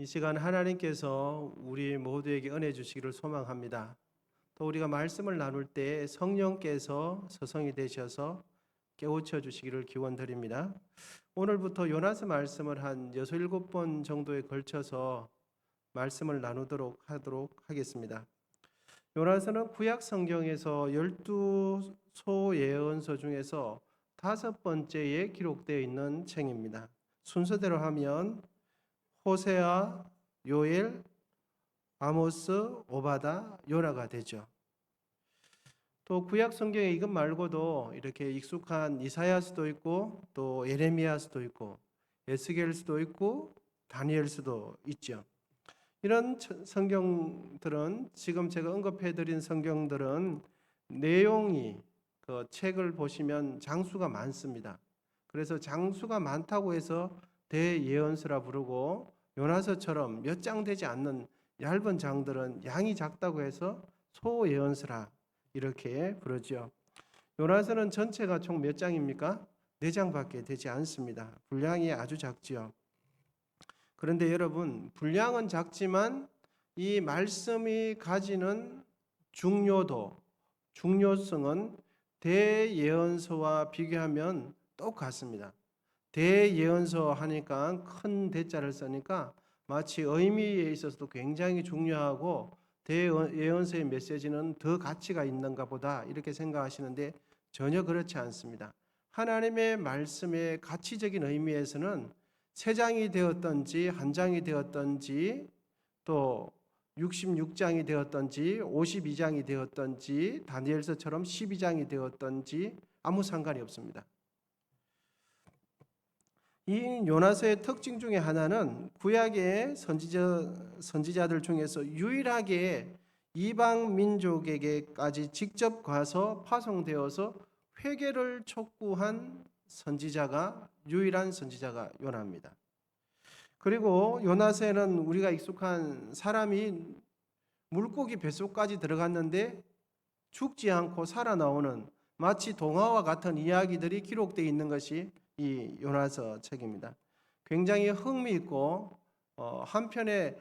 이 시간 하나님께서 우리 모두에게 은혜 주시기를 소망합니다. 또 우리가 말씀을 나눌 때 성령께서 서성이 되셔서 깨우쳐 주시기를 기원드립니다. 오늘부터 요나서 말씀을 한 6, 7번 정도에 걸쳐서 말씀을 나누도록 하겠습니다. 요나서는 구약 성경에서 12소 예언서 중에서 5번째에 기록되어 있는 책입니다. 순서대로 하면 호세아, 요엘, 아모스, 오바다, 요나가 되죠. 또 구약 성경에 이것 말고도 이렇게 익숙한 이사야서도 있고 또 예레미야서도 있고 에스겔서도 있고 다니엘서도 있죠. 이런 성경들은 지금 제가 언급해드린 성경들은 내용이 그 책을 보시면 장수가 많습니다. 그래서 장수가 많다고 해서 대예언서라 부르고 요나서처럼 몇 장 되지 않는 얇은 장들은 양이 작다고 해서 소예언서라 이렇게 부르죠. 요나서는 전체가 총 몇 장입니까? 4장밖에 되지 않습니다. 분량이 아주 작지요. 그런데 여러분, 분량은 작지만 이 말씀이 가지는 중요도, 중요성은 대예언서와 비교하면 똑같습니다. 대예언서 하니까 큰 대자를 쓰니까 마치 의미에 있어서도 굉장히 중요하고 대예언서의 메시지는 더 가치가 있는가 보다 이렇게 생각하시는데 전혀 그렇지 않습니다. 하나님의 말씀의 가치적인 의미에서는 3장이 되었던지 1장이 되었던지 또 66장이 되었던지 52장이 되었던지 다니엘서처럼 12장이 되었던지 아무 상관이 없습니다. 이 요나서의 특징 중에 하나는 구약의 선지자들 중에서 유일하게 이방 민족에게까지 직접 가서 파송되어서 회개를 촉구한 선지자가 유일한 선지자가 요나입니다. 그리고 요나서에는 우리가 익숙한 사람이 물고기 뱃속까지 들어갔는데 죽지 않고 살아나오는 마치 동화와 같은 이야기들이 기록되어 있는 것이 이 요나서 책입니다. 굉장히 흥미있고 한편의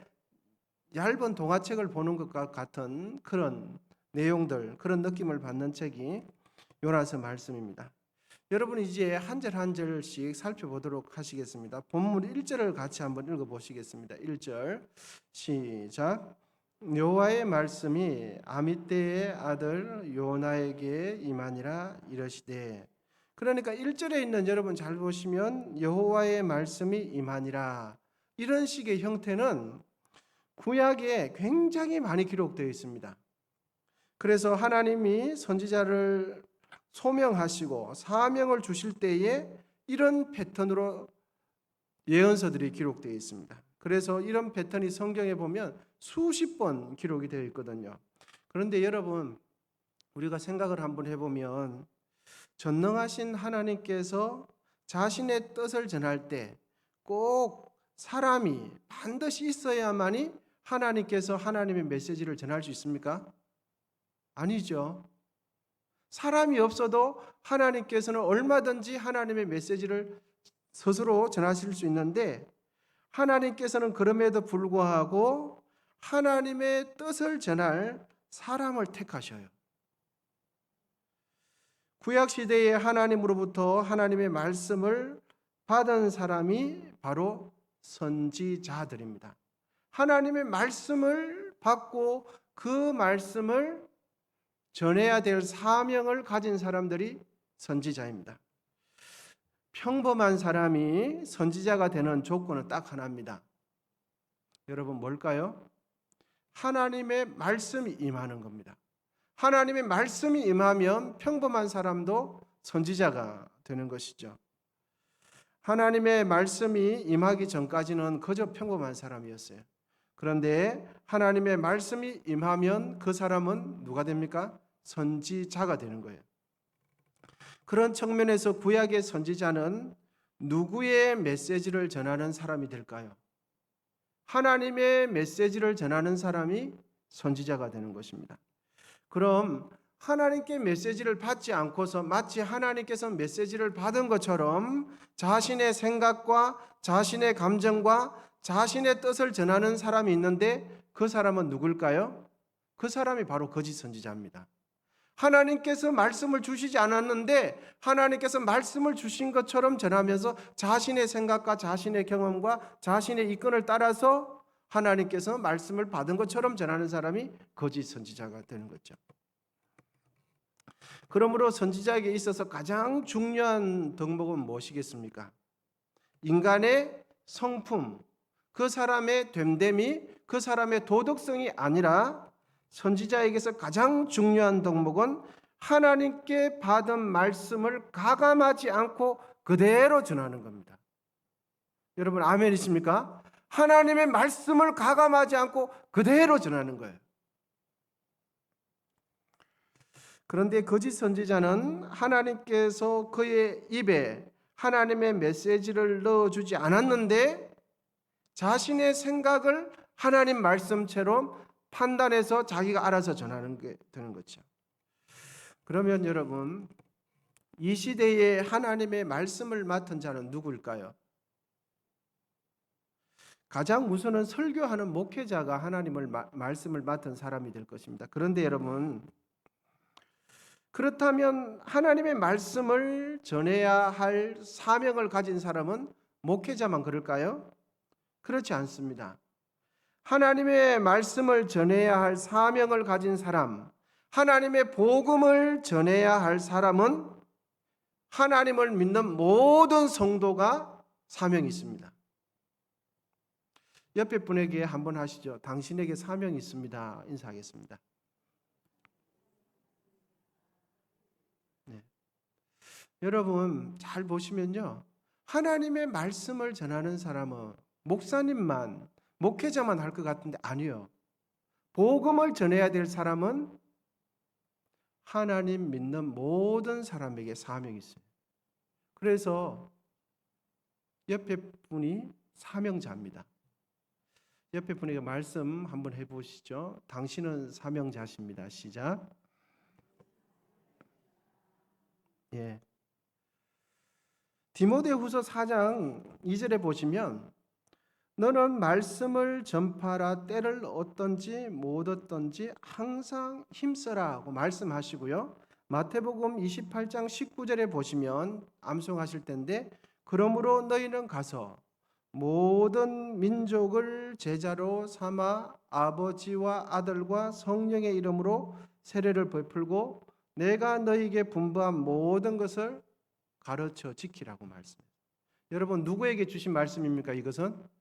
얇은 동화책을 보는 것과 같은 그런 내용들, 그런 느낌을 받는 책이 요나서 말씀입니다. 여러분 이제 한 절 한 절씩 살펴보도록 하시겠습니다. 본문 1절을 같이 한번 읽어보시겠습니다. 1절 시작. 여호와의 말씀이 아미떼의 아들 요나에게 임하니라 이르시되. 그러니까 1절에 있는 여러분 잘 보시면 여호와의 말씀이 임하니라 이런 식의 형태는 구약에 굉장히 많이 기록되어 있습니다. 그래서 하나님이 선지자를 소명하시고 사명을 주실 때에 이런 패턴으로 예언서들이 기록되어 있습니다. 그래서 이런 패턴이 성경에 보면 수십 번 기록이 되어 있거든요. 그런데 여러분 우리가 생각을 한번 해보면 전능하신 하나님께서 자신의 뜻을 전할 때 꼭 사람이 반드시 있어야만이 하나님께서 하나님의 메시지를 전할 수 있습니까? 아니죠. 사람이 없어도 하나님께서는 얼마든지 하나님의 메시지를 스스로 전하실 수 있는데 하나님께서는 그럼에도 불구하고 하나님의 뜻을 전할 사람을 택하셔요. 구약시대에 하나님으로부터 하나님의 말씀을 받은 사람이 바로 선지자들입니다. 하나님의 말씀을 받고 그 말씀을 전해야 될 사명을 가진 사람들이 선지자입니다. 평범한 사람이 선지자가 되는 조건은 딱 하나입니다. 여러분 뭘까요? 하나님의 말씀이 임하는 겁니다. 하나님의 말씀이 임하면 평범한 사람도 선지자가 되는 것이죠. 하나님의 말씀이 임하기 전까지는 그저 평범한 사람이었어요. 그런데 하나님의 말씀이 임하면 그 사람은 누가 됩니까? 선지자가 되는 거예요. 그런 측면에서 구약의 선지자는 누구의 메시지를 전하는 사람이 될까요? 하나님의 메시지를 전하는 사람이 선지자가 되는 것입니다. 그럼 하나님께 메시지를 받지 않고서 마치 하나님께서 메시지를 받은 것처럼 자신의 생각과 자신의 감정과 자신의 뜻을 전하는 사람이 있는데 그 사람은 누굴까요? 그 사람이 바로 거짓 선지자입니다. 하나님께서 말씀을 주시지 않았는데 하나님께서 말씀을 주신 것처럼 전하면서 자신의 생각과 자신의 경험과 자신의 이권을 따라서 하나님께서 말씀을 받은 것처럼 전하는 사람이 거짓 선지자가 되는 거죠. 그러므로 선지자에게 있어서 가장 중요한 덕목은 무엇이겠습니까? 인간의 성품, 그 사람의 됨됨이, 그 사람의 도덕성이 아니라 선지자에게서 가장 중요한 덕목은 하나님께 받은 말씀을 가감하지 않고 그대로 전하는 겁니다. 여러분 아멘이십니까? 하나님의 말씀을 가감하지 않고 그대로 전하는 거예요. 그런데 거짓 선지자는 하나님께서 그의 입에 하나님의 메시지를 넣어주지 않았는데 자신의 생각을 하나님 말씀처럼 판단해서 자기가 알아서 전하는 게 되는 거죠. 그러면 여러분, 이 시대에 하나님의 말씀을 맡은 자는 누구일까요? 가장 우선은 설교하는 목회자가 하나님의 말씀을 맡은 사람이 될 것입니다. 그런데 여러분, 그렇다면 하나님의 말씀을 전해야 할 사명을 가진 사람은 목회자만 그럴까요? 그렇지 않습니다. 하나님의 말씀을 전해야 할 사명을 가진 사람, 하나님의 복음을 전해야 할 사람은 하나님을 믿는 모든 성도가 사명이 있습니다. 옆에 분에게 한번 하시죠. 당신에게 사명이 있습니다. 인사하겠습니다. 네. 여러분 잘 보시면요, 하나님의 말씀을 전하는 사람은 목사님만, 목회자만 할 것 같은데 아니요. 복음을 전해야 될 사람은 하나님 믿는 모든 사람에게 사명이 있어요. 그래서 옆에 분이 사명자입니다. 옆에 분에게 말씀 한번 해보시죠. 당신은 사명자십니다. 시작. 예. 디모데후서 4장 2절에 보시면 너는 말씀을 전파하라. 때를 얻든지 못 얻든지 항상 힘써라고 말씀하시고요. 마태복음 28장 19절에 보시면 암송하실 텐데 그러므로 너희는 가서 모든 민족을 제자로 삼아 아버지와 아들과 성령의 이름으로 세례를 베풀고 내가 너희에게 분부한 모든 것을 가르쳐 지키라고 말씀해요. 여러분 누구에게 주신 말씀입니까? 이것은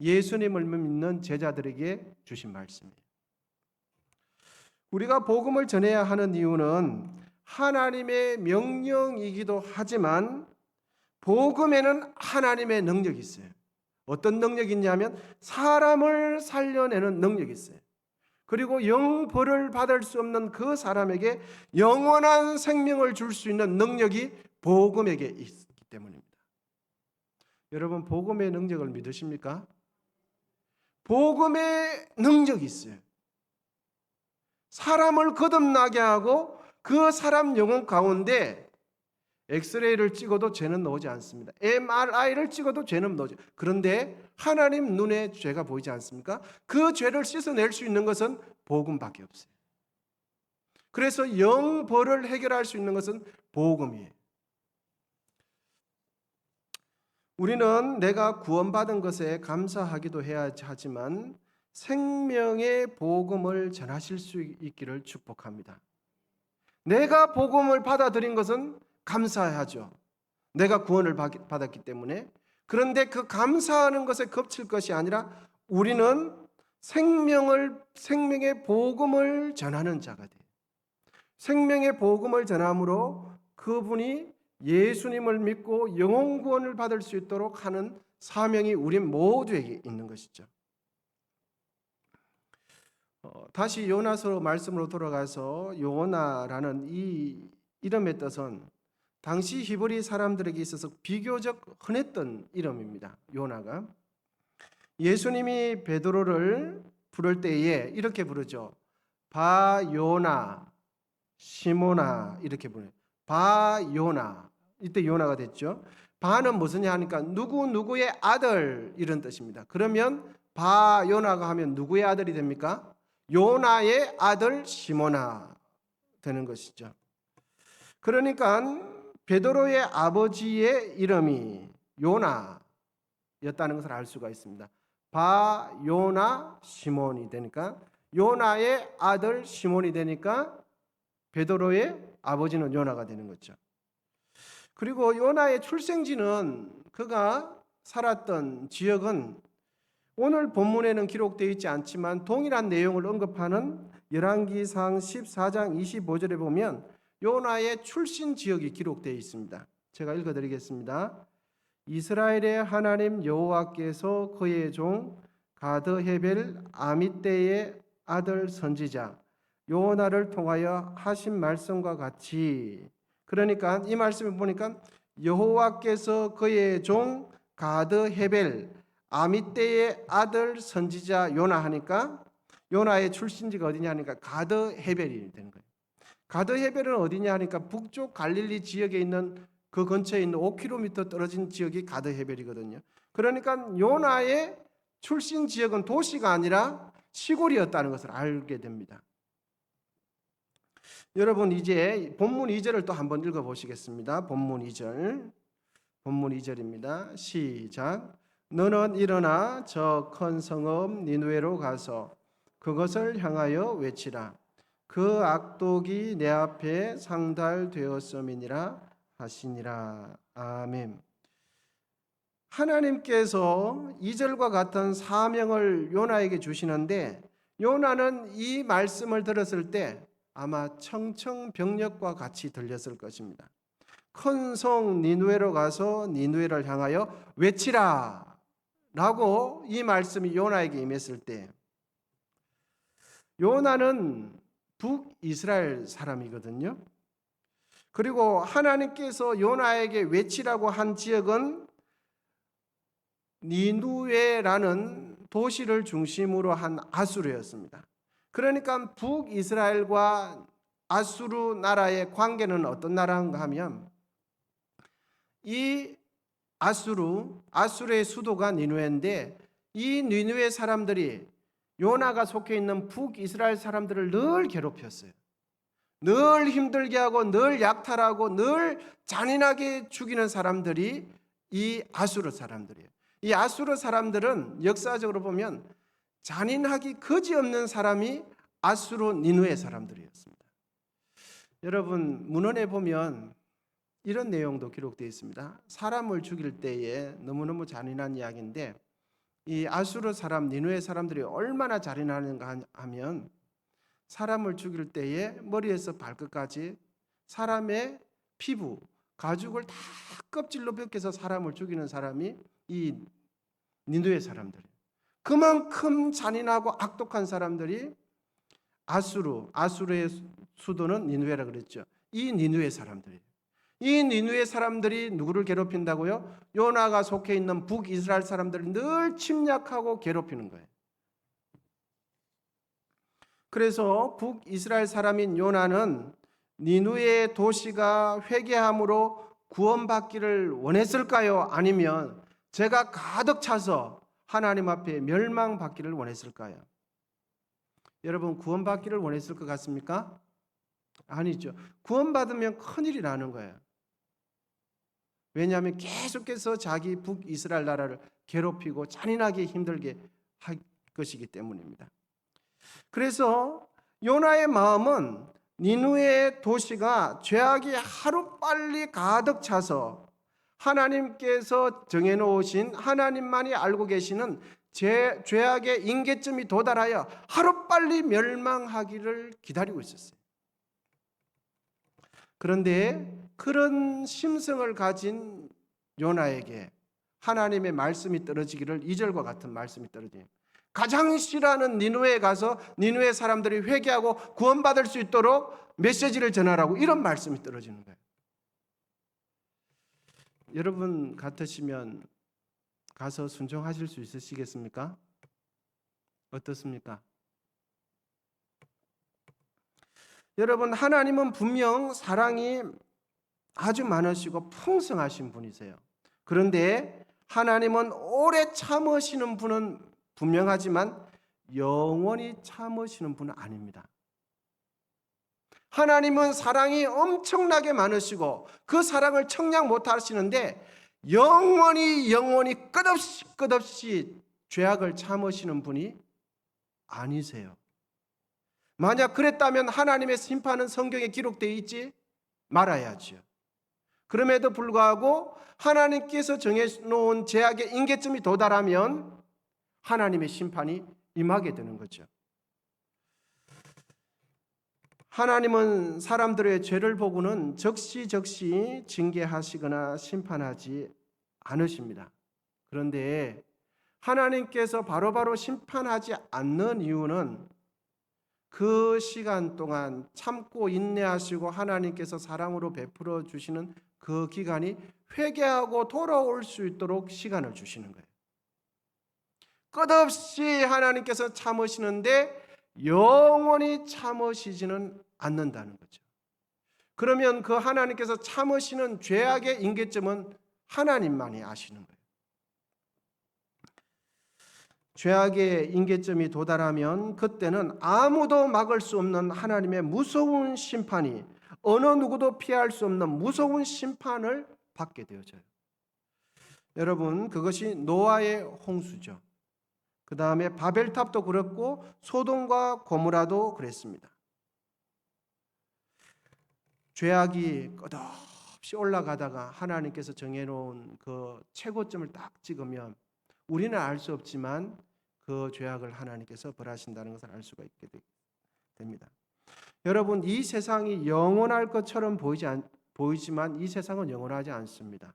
예수님을 믿는 제자들에게 주신 말씀이에요. 우리가 복음을 전해야 하는 이유는 하나님의 명령이기도 하지만 복음에는 하나님의 능력이 있어요. 어떤 능력이 있냐면 사람을 살려내는 능력이 있어요. 그리고 영벌을 받을 수 없는 그 사람에게 영원한 생명을 줄 수 있는 능력이 복음에게 있기 때문입니다. 여러분 복음의 능력을 믿으십니까? 복음의 능력이 있어요. 사람을 거듭나게 하고 그 사람 영혼 가운데 엑스레이를 찍어도 죄는 나오지 않습니다. MRI를 찍어도 죄는 나오지. 그런데 하나님 눈에 죄가 보이지 않습니까? 그 죄를 씻어낼 수 있는 것은 복음밖에 없어요. 그래서 영벌을 해결할 수 있는 것은 복음이에요. 우리는 내가 구원받은 것에 감사하기도 해야 하지만 생명의 복음을 전하실 수 있기를 축복합니다. 내가 복음을 받아들인 것은 감사하죠. 내가 구원을 받았기 때문에. 그런데 그 감사하는 것에 그칠 것이 아니라 우리는 생명의 복음을 전하는 자가 돼요. 생명의 복음을 전함으로 그분이 예수님을 믿고 영혼 구원을 받을 수 있도록 하는 사명이 우리 모두에게 있는 것이죠. 다시 요나서 말씀으로 돌아가서 요나라는 이 이름의 뜻은 당시 히브리 사람들에게 있어서 비교적 흔했던 이름입니다. 요나가. 예수님이 베드로를 부를 때에 이렇게 부르죠. 바요나, 시모나 이렇게 부르요. 바요나. 이때 요나가 됐죠. 바는 무엇이냐 하니까 누구누구의 아들 이런 뜻입니다. 그러면 바 요나가 하면 누구의 아들이 됩니까? 요나의 아들 시모나 되는 것이죠. 그러니까 베드로의 아버지의 이름이 요나였다는 것을 알 수가 있습니다. 바 요나 시몬이 되니까 요나의 아들 시몬이 되니까 베드로의 아버지는 요나가 되는 거죠. 그리고 요나의 출생지는 그가 살았던 지역은 오늘 본문에는 기록되어 있지 않지만 동일한 내용을 언급하는 열왕기상 14장 25절에 보면 요나의 출신 지역이 기록되어 있습니다. 제가 읽어드리겠습니다. 이스라엘의 하나님 여호와께서 그의 종 가드 헤벨 아미떼의 아들 선지자 요나를 통하여 하신 말씀과 같이, 그러니까 이 말씀을 보니까 여호와께서 그의 종 가드 헤벨 아미떼의 아들 선지자 요나 하니까 요나의 출신지가 어디냐 하니까 가드 헤벨이 되는 거예요. 가드 헤벨은 어디냐 하니까 북쪽 갈릴리 지역에 있는 그 근처에 있는 5km 떨어진 지역이 가드 헤벨이거든요. 그러니까 요나의 출신 지역은 도시가 아니라 시골이었다는 것을 알게 됩니다. 여러분 이제 본문 2절을 또 한번 읽어보시겠습니다. 본문 2절입니다. 시작. 너는 일어나 저 큰 성읍 니느웨로 가서 그것을 향하여 외치라. 그 악독이 내 앞에 상달되었음이니라 하시니라. 아멘. 하나님께서 2절과 같은 사명을 요나에게 주시는데 요나는 이 말씀을 들었을 때 아마 청청병력과 같이 들렸을 것입니다. 큰 성 니느웨로 가서 니느웨를 향하여 외치라 라고 이 말씀이 요나에게 임했을 때, 요나는 북이스라엘 사람이거든요. 그리고 하나님께서 요나에게 외치라고 한 지역은 니느웨라는 도시를 중심으로 한 아수르였습니다. 그러니까 북이스라엘과 아수르 나라의 관계는 어떤 나라인가 하면 이 아수르의 수도가 니느웨인데 이 니느웨 사람들이 요나가 속해 있는 북이스라엘 사람들을 늘 괴롭혔어요. 늘 힘들게 하고 늘 약탈하고 늘 잔인하게 죽이는 사람들이 이 아수르 사람들이에요. 이 아수르 사람들은 역사적으로 보면 잔인하기 그지없는 사람이 아수르 니느웨 사람들이었습니다. 여러분 문헌에 보면 이런 내용도 기록되어 있습니다. 사람을 죽일 때에 너무너무 잔인한 이야기인데 이 아수르 사람 니느웨 사람들이 얼마나 잔인하는가 하면 사람을 죽일 때에 머리에서 발끝까지 사람의 피부, 가죽을 다 껍질로 벗겨서 사람을 죽이는 사람이 이 니느웨 사람들이에요. 그만큼 잔인하고 악독한 사람들이 아수르의 수도는 니느웨라 그랬죠. 이 니느웨 사람들이에요. 이 니느웨 사람들이 누구를 괴롭힌다고요? 요나가 속해 있는 북이스라엘 사람들을 늘 침략하고 괴롭히는 거예요. 그래서 북이스라엘 사람인 요나는 니느웨 도시가 회개함으로 구원받기를 원했을까요? 아니면 죄가 가득 차서 하나님 앞에 멸망받기를 원했을까요? 여러분 구원받기를 원했을 것 같습니까? 아니죠. 구원받으면 큰일이 나는 거예요. 왜냐하면 계속해서 자기 북이스라엘 나라를 괴롭히고 잔인하게 힘들게 할 것이기 때문입니다. 그래서 요나의 마음은 니느웨 도시가 죄악이 하루빨리 가득 차서 하나님께서 정해놓으신, 하나님만이 알고 계시는 죄악의 임계점이 도달하여 하루빨리 멸망하기를 기다리고 있었어요. 그런데 그런 심성을 가진 요나에게 하나님의 말씀이 떨어지기를 2절과 같은 말씀이 떨어져요. 가장 싫어하는 니느웨에 가서 니느웨 사람들이 회개하고 구원받을 수 있도록 메시지를 전하라고 이런 말씀이 떨어지는 거예요. 여러분 같으시면 가서 순종하실 수 있으시겠습니까? 어떻습니까? 여러분 하나님은 분명 사랑이 아주 많으시고 풍성하신 분이세요. 그런데 하나님은 오래 참으시는 분은 분명하지만 영원히 참으시는 분은 아닙니다. 하나님은 사랑이 엄청나게 많으시고 그 사랑을 청량 못하시는데 영원히 끝없이 죄악을 참으시는 분이 아니세요. 만약 그랬다면 하나님의 심판은 성경에 기록되어 있지 말아야지요. 그럼에도 불구하고 하나님께서 정해놓은 제약의 임계점이 도달하면 하나님의 심판이 임하게 되는 거죠. 하나님은 사람들의 죄를 보고는 적시적시 징계하시거나 심판하지 않으십니다. 그런데 하나님께서 바로바로 심판하지 않는 이유는 그 시간 동안 참고 인내하시고 하나님께서 사랑으로 베풀어 주시는 그 기간이 회개하고 돌아올 수 있도록 시간을 주시는 거예요. 끝없이 하나님께서 참으시는데 영원히 참으시지는 않는다는 거죠. 그러면 그 하나님께서 참으시는 죄악의 임계점은 하나님만이 아시는 거예요. 죄악의 임계점이 도달하면 그때는 아무도 막을 수 없는 하나님의 무서운 심판이, 어느 누구도 피할 수 없는 무서운 심판을 받게 되어져요. 여러분, 그것이 노아의 홍수죠. 그 다음에 바벨탑도 그렇고 소돔과 고모라도 그랬습니다. 죄악이 끝없이 올라가다가 하나님께서 정해놓은 그 최고점을 딱 찍으면 우리는 알 수 없지만 그 죄악을 하나님께서 벌하신다는 것을 알 수가 있게 됩니다. 여러분, 이 세상이 영원할 것처럼 보이지만 이 세상은 영원하지 않습니다.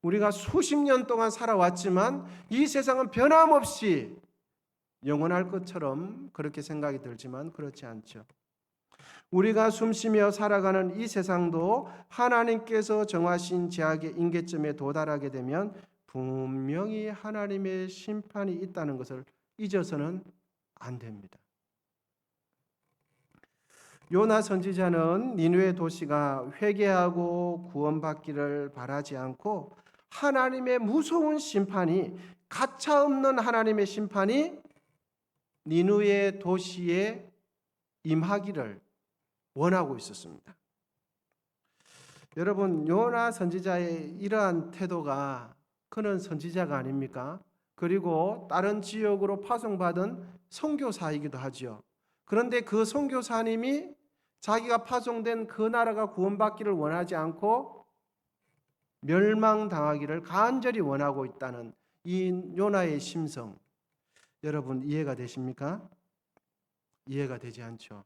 우리가 수십 년 동안 살아왔지만 이 세상은 변함없이 영원할 것처럼 그렇게 생각이 들지만 그렇지 않죠. 우리가 숨쉬며 살아가는 이 세상도 하나님께서 정하신 제약의 임계점에 도달하게 되면 분명히 하나님의 심판이 있다는 것을 잊어서는 안 됩니다. 요나 선지자는 니느웨 도시가 회개하고 구원받기를 바라지 않고 하나님의 무서운 심판이, 가차없는 하나님의 심판이 니느웨 도시에 임하기를 원하고 있었습니다. 여러분, 요나 선지자의 이러한 태도가, 그는 선지자가 아닙니까? 그리고 다른 지역으로 파송받은 선교사이기도 하죠. 그런데 그 선교사님이 자기가 파송된 그 나라가 구원받기를 원하지 않고 멸망당하기를 간절히 원하고 있다는 이 요나의 심성, 여러분 이해가 되십니까? 이해가 되지 않죠.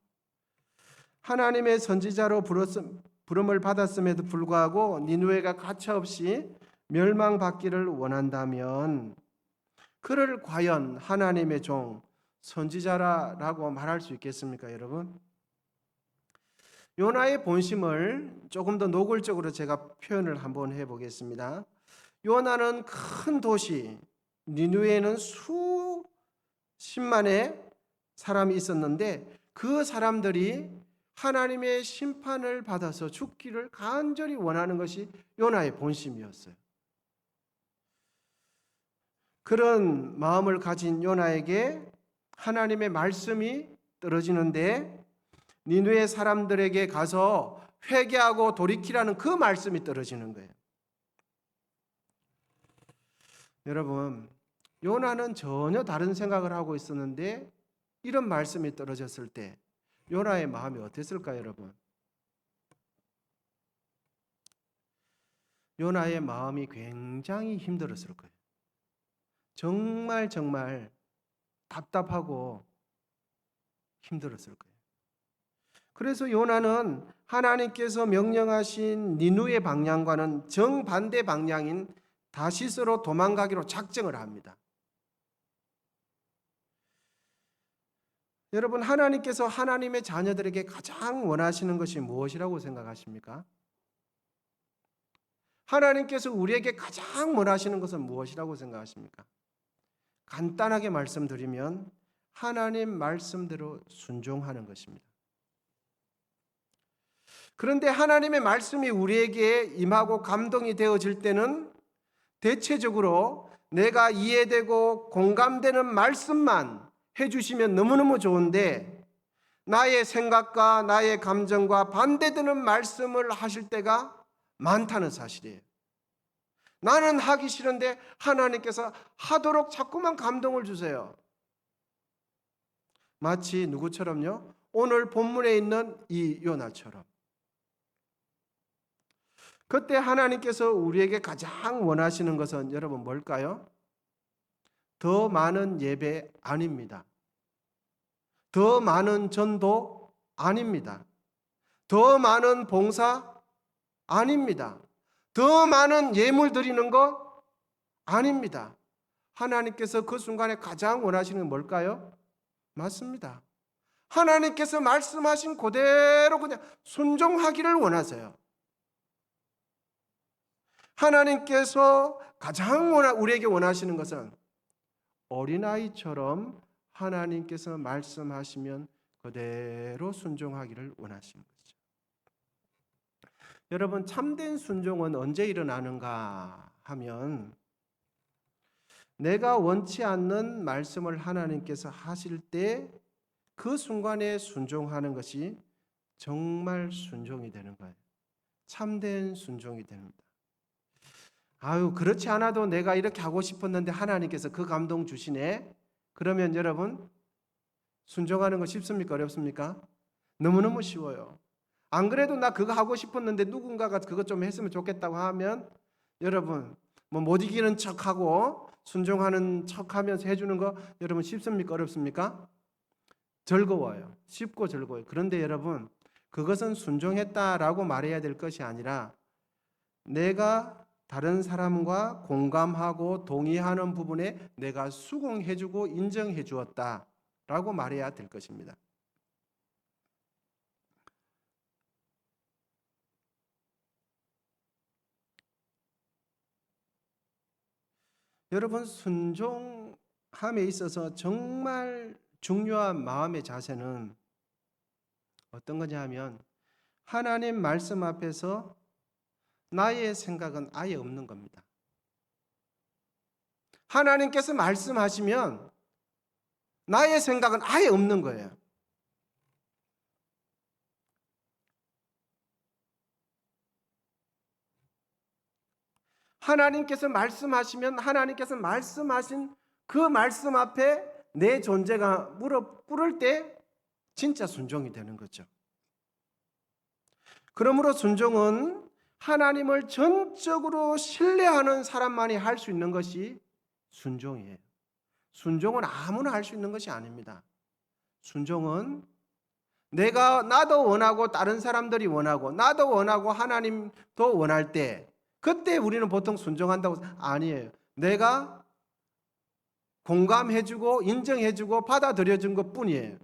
하나님의 선지자로 부름을 받았음에도 불구하고 니느웨가 가차없이 멸망받기를 원한다면 그를 과연 하나님의 종, 선지자라고 말할 수 있겠습니까, 여러분? 요나의 본심을 조금 더 노골적으로 제가 표현을 한번 해보겠습니다. 요나는 큰 도시 니느웨에는 수십만의 사람이 있었는데 그 사람들이 하나님의 심판을 받아서 죽기를 간절히 원하는 것이 요나의 본심이었어요. 그런 마음을 가진 요나에게 하나님의 말씀이 떨어지는데 니느웨 사람들에게 가서 회개하고 돌이키라는 그 말씀이 떨어지는 거예요. 여러분, 요나는 전혀 다른 생각을 하고 있었는데 이런 말씀이 떨어졌을 때 요나의 마음이 어땠을까요, 여러분? 요나의 마음이 굉장히 힘들었을 거예요. 정말 답답하고 힘들었을 거예요. 그래서 요나는 하나님께서 명령하신 니느웨 방향과는 정반대 방향인 다시스로 도망가기로 작정을 합니다. 여러분, 하나님께서 하나님의 자녀들에게 가장 원하시는 것이 무엇이라고 생각하십니까? 하나님께서 우리에게 가장 원하시는 것은 무엇이라고 생각하십니까? 간단하게 말씀드리면 하나님 말씀대로 순종하는 것입니다. 그런데 하나님의 말씀이 우리에게 임하고 감동이 되어질 때는 대체적으로 내가 이해되고 공감되는 말씀만 해주시면 너무너무 좋은데 나의 생각과 나의 감정과 반대되는 말씀을 하실 때가 많다는 사실이에요. 나는 하기 싫은데 하나님께서 하도록 자꾸만 감동을 주세요. 마치 누구처럼요? 오늘 본문에 있는 이 요나처럼. 그때 하나님께서 우리에게 가장 원하시는 것은 여러분 뭘까요? 더 많은 예배 아닙니다. 더 많은 전도 아닙니다. 더 많은 봉사 아닙니다. 더 많은 예물 드리는 거 아닙니다. 하나님께서 그 순간에 가장 원하시는 건 뭘까요? 맞습니다. 하나님께서 말씀하신 그대로 그냥 순종하기를 원하세요. 하나님께서 가장 우리에게 원하시는 것은 어린아이처럼 하나님께서 말씀하시면 그대로 순종하기를 원하시는 거죠. 여러분, 참된 순종은 언제 일어나는가 하면 내가 원치 않는 말씀을 하나님께서 하실 때 그 순간에 순종하는 것이 정말 순종이 되는 거예요. 참된 순종이 됩니다. 그렇지 않아도 내가 이렇게 하고 싶었는데 하나님께서 그 감동 주시네. 그러면 여러분, 순종하는 거 쉽습니까? 어렵습니까? 너무너무 쉬워요. 안 그래도 나 그거 하고 싶었는데 누군가가 그거 좀 했으면 좋겠다고 하면 여러분, 못 이기는 척하고 순종하는 척하면서 해주는 거 여러분 쉽습니까? 어렵습니까? 즐거워요. 쉽고 즐거워요. 그런데 여러분, 그것은 순종했다라고 말해야 될 것이 아니라 내가 다른 사람과 공감하고 동의하는 부분에 내가 수긍해주고 인정해 주었다라고 말해야 될 것입니다. 여러분, 순종함에 있어서 정말 중요한 마음의 자세는 어떤 거냐 하면 하나님 말씀 앞에서 나의 생각은 아예 없는 겁니다. 하나님께서 말씀하시면 나의 생각은 아예 없는 거예요. 하나님께서 말씀하시면 하나님께서 말씀하신 그 말씀 앞에 내 존재가 무릎 꿇을 때 진짜 순종이 되는 거죠. 그러므로 순종은 하나님을 전적으로 신뢰하는 사람만이 할 수 있는 것이 순종이에요. 순종은 아무나 할 수 있는 것이 아닙니다. 순종은 나도 원하고 다른 사람들이 원하고 나도 원하고 하나님도 원할 때 그때 우리는 보통 순종한다고 아니에요. 내가 공감해주고 인정해주고 받아들여준 것뿐이에요.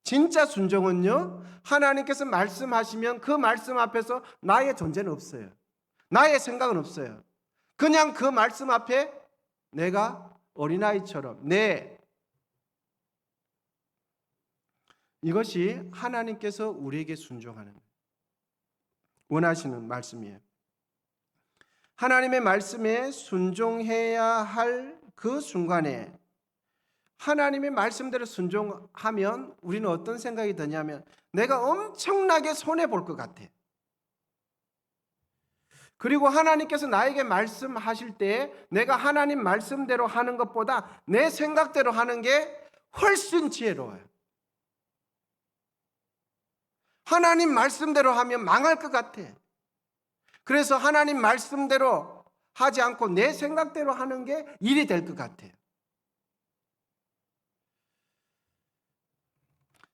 진짜 순종은요, 하나님께서 말씀하시면 그 말씀 앞에서 나의 존재는 없어요. 나의 생각은 없어요. 그냥 그 말씀 앞에 내가 어린아이처럼 이것이 하나님께서 우리에게 순종하는 원하시는 말씀이에요. 하나님의 말씀에 순종해야 할 그 순간에 하나님의 말씀대로 순종하면 우리는 어떤 생각이 드냐면 내가 엄청나게 손해볼 것 같아. 그리고 하나님께서 나에게 말씀하실 때 내가 하나님 말씀대로 하는 것보다 내 생각대로 하는 게 훨씬 지혜로워요. 하나님 말씀대로 하면 망할 것 같아. 그래서 하나님 말씀대로 하지 않고 내 생각대로 하는 게 일이 될 것 같아요.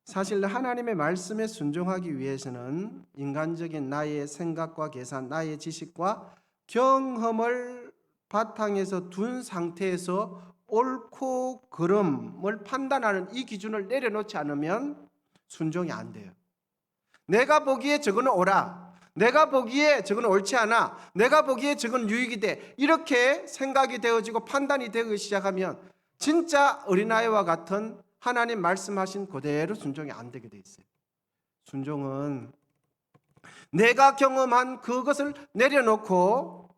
사실 하나님의 말씀에 순종하기 위해서는 인간적인 나의 생각과 계산, 나의 지식과 경험을 바탕에서 둔 상태에서 옳고 그름을 판단하는 이 기준을 내려놓지 않으면 순종이 안 돼요. 내가 보기에 저거는 옳아. 내가 보기에 저건 옳지 않아. 내가 보기에 저건 유익이 돼. 이렇게 생각이 되어지고 판단이 되기 시작하면 진짜 어린아이와 같은 하나님 말씀하신 그대로 순종이 안 되게 돼 있어요. 순종은 내가 경험한 그것을 내려놓고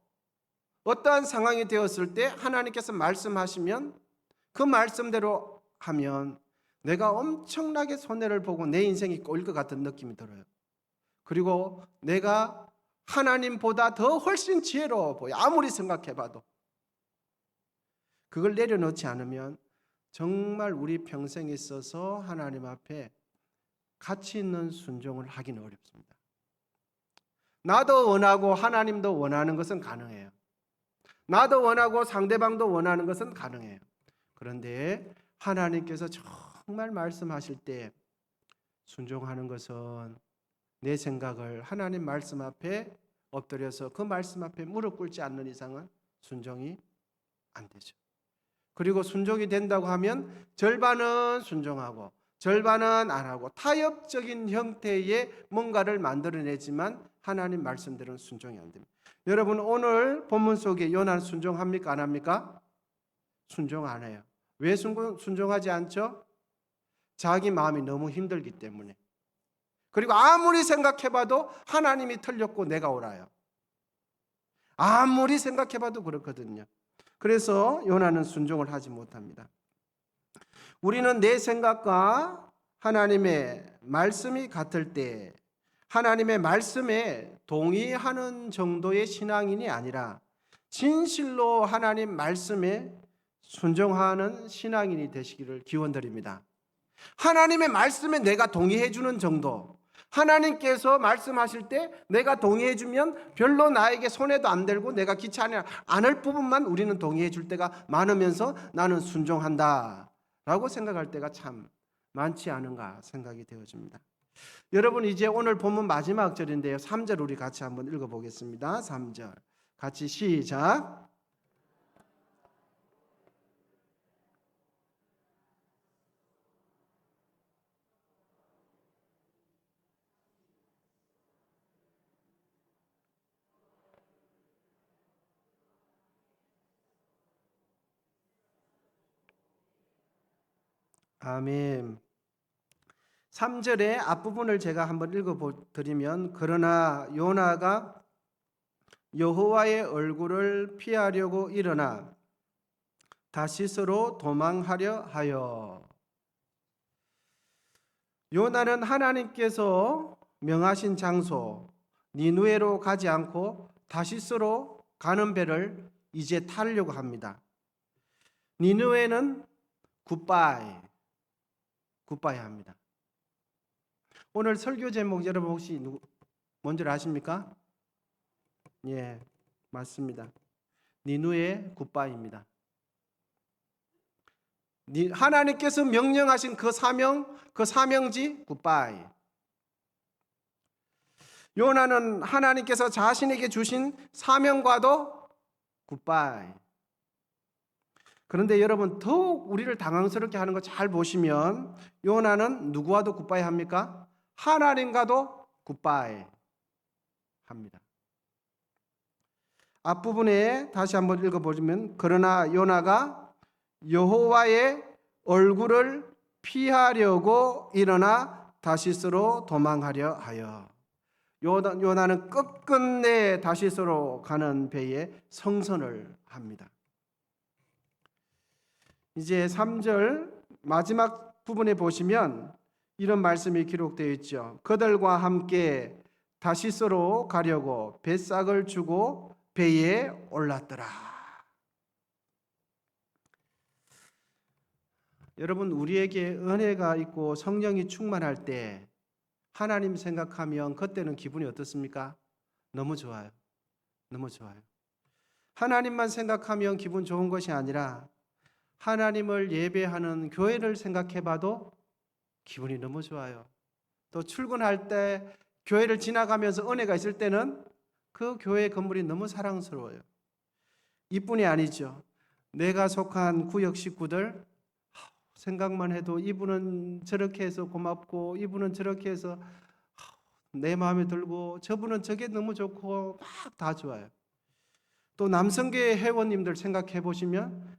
어떠한 상황이 되었을 때 하나님께서 말씀하시면 그 말씀대로 하면 내가 엄청나게 손해를 보고 내 인생이 꼬일 것 같은 느낌이 들어요. 그리고 내가 하나님보다 더 훨씬 지혜로워 보여. 아무리 생각해봐도. 그걸 내려놓지 않으면 정말 우리 평생에 있어서 하나님 앞에 가치 있는 순종을 하기는 어렵습니다. 나도 원하고 하나님도 원하는 것은 가능해요. 나도 원하고 상대방도 원하는 것은 가능해요. 그런데 하나님께서 정말 말씀하실 때 순종하는 것은 내 생각을 하나님 말씀 앞에 엎드려서 그 말씀 앞에 무릎 꿇지 않는 이상은 순종이 안 되죠. 그리고 순종이 된다고 하면 절반은 순종하고 절반은 안 하고 타협적인 형태의 뭔가를 만들어내지만 하나님 말씀대로는 순종이 안 됩니다. 여러분 오늘 본문 속에 요나는 순종합니까? 안 합니까? 순종 안 해요. 왜 순종하지 않죠? 자기 마음이 너무 힘들기 때문에. 그리고 아무리 생각해봐도 하나님이 틀렸고 내가 옳아요. 아무리 생각해봐도 그렇거든요. 그래서 요나는 순종을 하지 못합니다. 우리는 내 생각과 하나님의 말씀이 같을 때 하나님의 말씀에 동의하는 정도의 신앙인이 아니라 진실로 하나님 말씀에 순종하는 신앙인이 되시기를 기원드립니다. 하나님의 말씀에 내가 동의해 주는 정도, 하나님께서 말씀하실 때 내가 동의해 주면 별로 나에게 손해도 안 들고 내가 귀찮지 않을 부분만 우리는 동의해 줄 때가 많으면서 나는 순종한다 라고 생각할 때가 참 많지 않은가 생각이 되어집니다. 여러분 이제 오늘 본문 마지막 절인데요, 3절 우리 같이 한번 읽어보겠습니다. 3절 같이 시작. 아멘. 3절의 앞부분을 제가 한번 읽어드리면, 그러나 요나가 여호와의 얼굴을 피하려고 일어나 다시스로 도망하려 하여. 요나는 하나님께서 명하신 장소 니누에로 가지 않고 다시스로 가는 배를 이제 타려고 합니다. 니누에는 굿바이 합니다. 오늘 설교 제목 여러분 혹시 뭔지 아십니까? 예, 맞습니다. 니누의 굿바이입니다. 하나님께서 명령하신 그 사명지 굿바이. 요나는 하나님께서 자신에게 주신 사명과도 굿바이. 그런데 여러분 더욱 우리를 당황스럽게 하는 거 잘 보시면 요나는 누구와도 굿바이 합니까? 하나님과도 굿바이 합니다. 앞부분에 다시 한번 읽어보시면, 그러나 요나가 여호와의 얼굴을 피하려고 일어나 다시스로 도망하려 하여. 요나는 끝끝내 다시스로 가는 배에 성선을 합니다. 이제 3절 마지막 부분에 보시면 이런 말씀이 기록되어 있죠. 그들과 함께 다시스로 가려고 뱃삭을 주고 배에 올랐더라. 여러분 우리에게 은혜가 있고 성령이 충만할 때 하나님 생각하면 그때는 기분이 어떻습니까? 너무 좋아요. 너무 좋아요. 하나님만 생각하면 기분 좋은 것이 아니라 하나님을 예배하는 교회를 생각해봐도 기분이 너무 좋아요. 또 출근할 때 교회를 지나가면서 은혜가 있을 때는 그 교회 건물이 너무 사랑스러워요. 이뿐이 아니죠. 내가 속한 구역 식구들 생각만 해도 이분은 저렇게 해서 고맙고 이분은 저렇게 해서 내 마음에 들고 저분은 저게 너무 좋고 막 다 좋아요. 또 남성교회 회원님들 생각해 보시면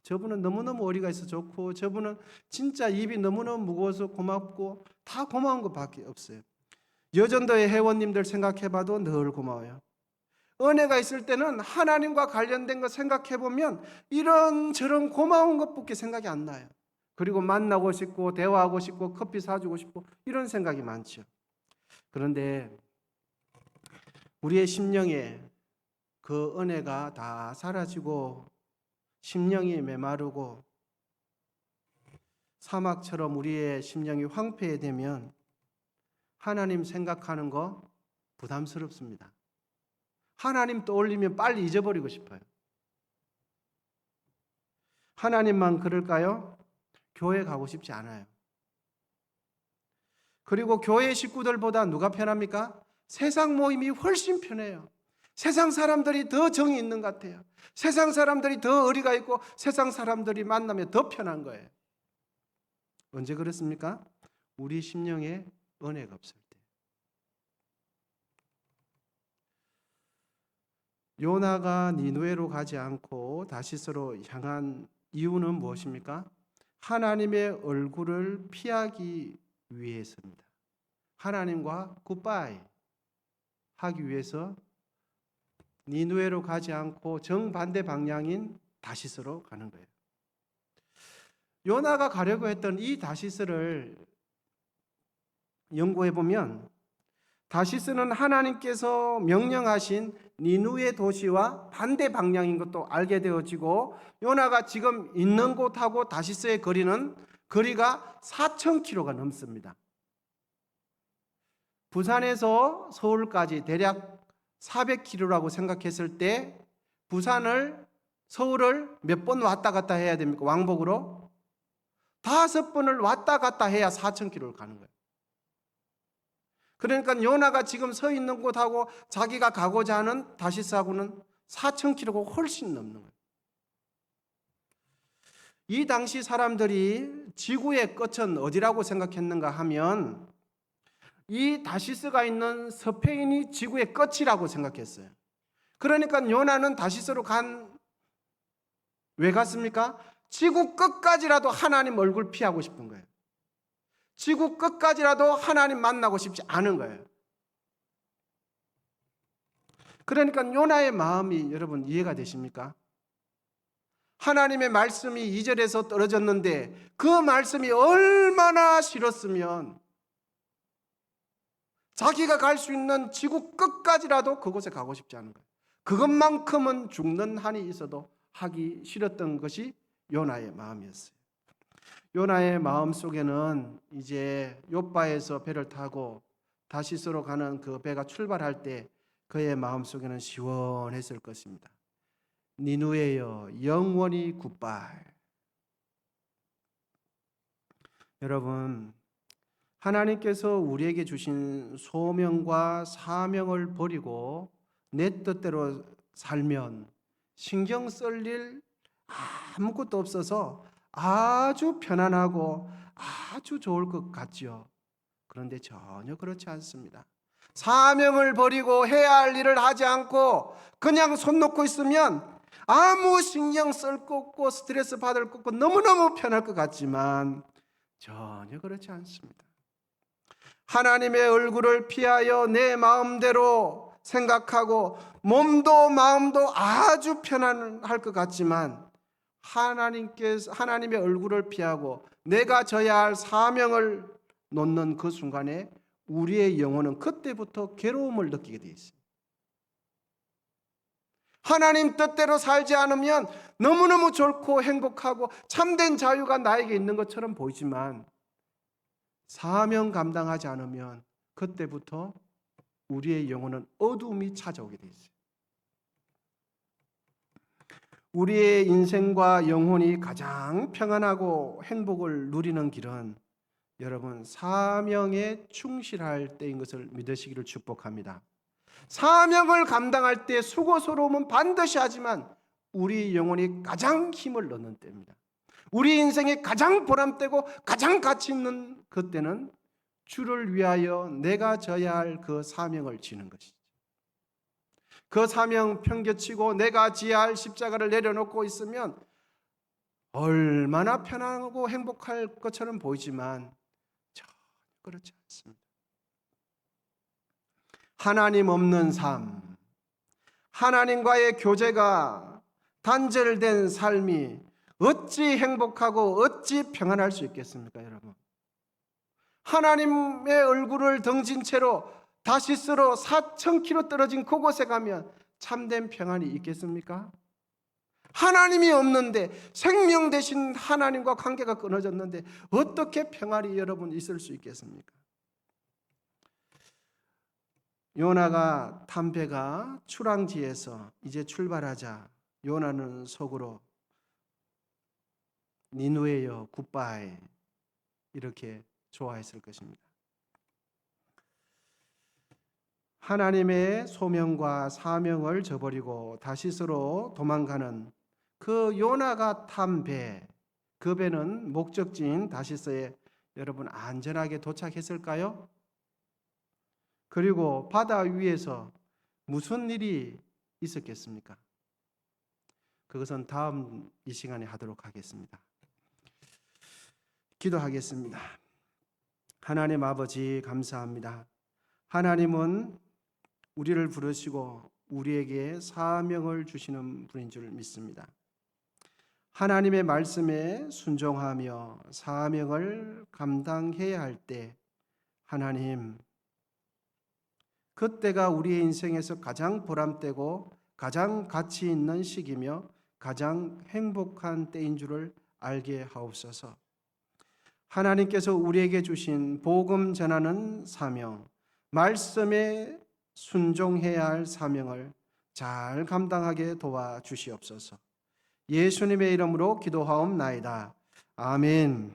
저분은 너무너무 어리가 있어 좋고 저분은 진짜 입이 너무너무 무거워서 고맙고 다 고마운 것밖에 없어요. 여전도의 회원님들 생각해 봐도 늘 고마워요. 은혜가 있을 때는 하나님과 관련된 거 생각해 보면 이런저런 고마운 것밖에 생각이 안 나요. 그리고 만나고 싶고 대화하고 싶고 커피 사주고 싶고 이런 생각이 많죠. 그런데 우리의 심령에 그 은혜가 다 사라지고 심령이 메마르고 사막처럼 우리의 심령이 황폐되면 하나님 생각하는 거 부담스럽습니다. 하나님 떠올리면 빨리 잊어버리고 싶어요. 하나님만 그럴까요? 교회 가고 싶지 않아요. 그리고 교회 식구들보다 누가 편합니까? 세상 모임이 훨씬 편해요. 세상 사람들이 더 정이 있는 것 같아요. 세상 사람들이 더 의리가 있고 세상 사람들이 만나면 더 편한 거예요. 언제 그렇습니까? 우리 심령에 은혜가 없을 때. 요나가 니느웨로 가지 않고 다시스로 향한 이유는 무엇입니까? 하나님의 얼굴을 피하기 위해서입니다. 하나님과 굿바이 하기 위해서 니느웨로 가지 않고 정반대 방향인 다시스로 가는 거예요. 요나가 가려고 했던 이 다시스를 연구해 보면 다시스는 하나님께서 명령하신 니느웨 도시와 반대 방향인 것도 알게 되어지고 요나가 지금 있는 곳하고 다시스의 거리가 4,000km가 넘습니다. 부산에서 서울까지 대략 400km라고 생각했을 때 서울을 몇 번 왔다 갔다 해야 됩니까? 왕복으로 5번을 왔다 갔다 해야 4,000km를 가는 거예요. 그러니까 요나가 지금 서 있는 곳하고 자기가 가고자 하는 다시스하고는 4,000km가 훨씬 넘는 거예요. 이 당시 사람들이 지구의 끝은 어디라고 생각했는가 하면 이 다시스가 있는 스페인이 지구의 끝이라고 생각했어요. 그러니까 요나는 다시스로 왜 갔습니까? 지구 끝까지라도 하나님 얼굴 피하고 싶은 거예요. 지구 끝까지라도 하나님 만나고 싶지 않은 거예요. 그러니까 요나의 마음이 여러분 이해가 되십니까? 하나님의 말씀이 2절에서 떨어졌는데 그 말씀이 얼마나 싫었으면 자기가 갈 수 있는 지구 끝까지라도 그곳에 가고 싶지 않은 거예요. 그것만큼은 죽는 한이 있어도 하기 싫었던 것이 요나의 마음이었어요. 요나의 마음 속에는 이제 욥바에서 배를 타고 다시스로 가는 그 배가 출발할 때 그의 마음 속에는 시원했을 것입니다. 니느웨여 영원히 굿바이. 여러분, 하나님께서 우리에게 주신 소명과 사명을 버리고 내 뜻대로 살면 신경 쓸 일 아무것도 없어서 아주 편안하고 아주 좋을 것 같지요. 그런데 전혀 그렇지 않습니다. 사명을 버리고 해야 할 일을 하지 않고 그냥 손 놓고 있으면 아무 신경 쓸 거 없고 스트레스 받을 거 없고 너무너무 편할 것 같지만 전혀 그렇지 않습니다. 하나님의 얼굴을 피하여 내 마음대로 생각하고 몸도 마음도 아주 편안할 것 같지만 하나님의 얼굴을 피하고 내가 져야 할 사명을 놓는 그 순간에 우리의 영혼은 그때부터 괴로움을 느끼게 되어 있습니다. 하나님 뜻대로 살지 않으면 너무너무 좋고 행복하고 참된 자유가 나에게 있는 것처럼 보이지만 사명 감당하지 않으면 그때부터 우리의 영혼은 어두움이 찾아오게 되어 있어요. 우리의 인생과 영혼이 가장 평안하고 행복을 누리는 길은 여러분 사명에 충실할 때인 것을 믿으시기를 축복합니다. 사명을 감당할 때 수고스러움은 반드시 하지만 우리 영혼이 가장 힘을 얻는 때입니다. 우리 인생이 가장 보람되고 가장 가치 있는 그때는 주를 위하여 내가 져야 할 그 사명을 지는 것이죠. 그 사명 평겨치고 내가 지어야 할 십자가를 내려놓고 있으면 얼마나 편안하고 행복할 것처럼 보이지만 전혀 그렇지 않습니다. 하나님 없는 삶, 하나님과의 교제가 단절된 삶이 어찌 행복하고 어찌 평안할 수 있겠습니까, 여러분? 하나님의 얼굴을 등진 채로 다시스로 4,000km 떨어진 그곳에 가면 참된 평안이 있겠습니까? 하나님이 없는데, 생명 되신 하나님과 관계가 끊어졌는데 어떻게 평안이 여러분 있을 수 있겠습니까? 요나가 탄 배가 출항지에서 이제 출발하자 요나는 속으로 니누에여 굿바이 이렇게 좋아했을 것입니다. 하나님의 소명과 사명을 저버리고 다시스로 도망가는 그 요나가 탄 배, 그 배는 목적지인 다시스에 여러분 안전하게 도착했을까요? 그리고 바다 위에서 무슨 일이 있었겠습니까? 그것은 다음 이 시간에 하도록 하겠습니다. 기도하겠습니다. 하나님 아버지 감사합니다. 하나님은 우리를 부르시고 우리에게 사명을 주시는 분인 줄 믿습니다. 하나님의 말씀에 순종하며 사명을 감당해야 할 때 하나님, 그때가 우리의 인생에서 가장 보람되고 가장 가치 있는 시기며 가장 행복한 때인 줄을 알게 하옵소서. 하나님께서 우리에게 주신 복음 전하는 사명, 말씀에 순종해야 할 사명을 잘 감당하게 도와주시옵소서. 예수님의 이름으로 기도하옵나이다. 아멘.